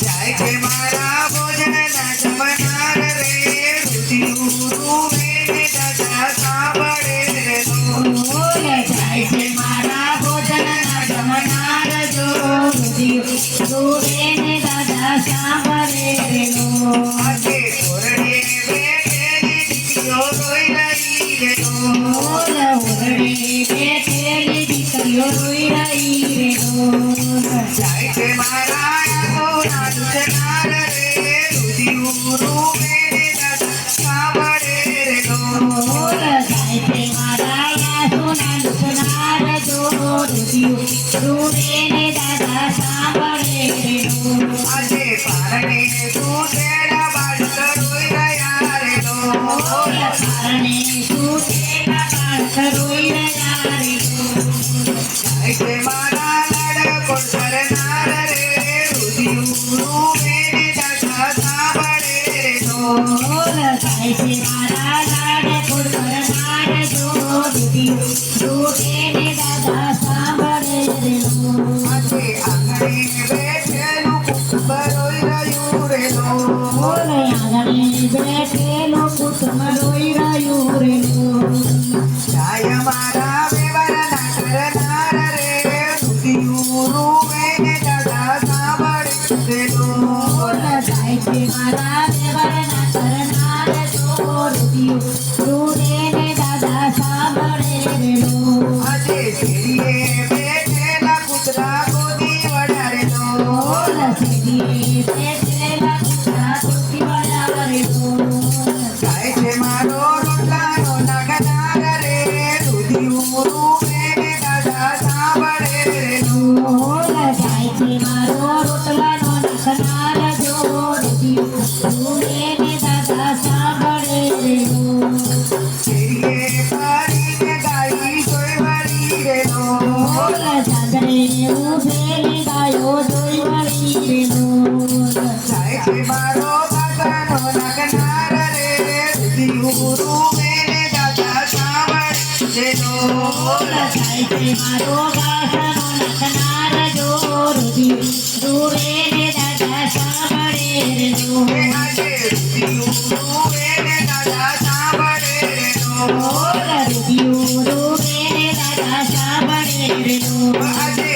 જાય છે મારા ભોજન ના જમનાર રે રુધિરે દાદા સાંભળે રે જાય છે મારા ભોજન ના જમનાર જો રુધિરે દાદા સાંભળે રે આજે ઓરડે બેઠેલી દીકરીઓ રોઈ રહી રે ઓરડે બેઠેલી દીકરીઓ રોઈ રહી રે જાય છે મારા સોના દુસનાર રે રુધિરે દાદા સાંભળે રે જાય છે મારા સોના દુસનાર જો રુધિરે દાદા સાંભળે રે આજે પારણે તું તેરા બાળક રોઈ રહ્યા રે કારણે તું તેના બાળક રોઈ રહ્યા રે જાય છે મારા લાડકો કરનાર રે રુધિરે દાદા સાંભળે રે જાય છે મારા લાડ કરનાર જો રુધિરે દાદા સાંભળે રે આજે આંગણે બેઠેલું કુટુંબ રોઈ રહ્યું રે આંગણે બેઠેલો કુટુંબ રોઈ રહ્યું રે જાય મારા વ્યવહારના કરનાર રે રુધિરે દાદા સાંભળે રે જાય છે મારા વ્યવહારના કરનાર જો રુધિરે દાદા સાંભળે રે આજે શેરીએ બેઠેલા કૂતરા ગોદી વડારે જાય છે મારો રોટલાનો નાગનાર રે રુધિરે દાદા સાંભળે રે જાય છે મારો રોટલાનો નાખનાર જો રુધિરે દાદા સાંભળે રે શેરીએ ફરીને ગાઈ જોઈ વળી રે ચાંદરે ઉભેલી ગાયો જોઈ વળી રે જાય છે મારો બાબાનો નાગનાર રે રુધિરે દાદા સાંભળે રે જાય છે મારો વાસણો નાખનાર જો રુધિરે દાદા સાંભળે રે આજે રુધિરે દાદા સાંભળે રે રુધિરે દાદા સાંભળે રે આજે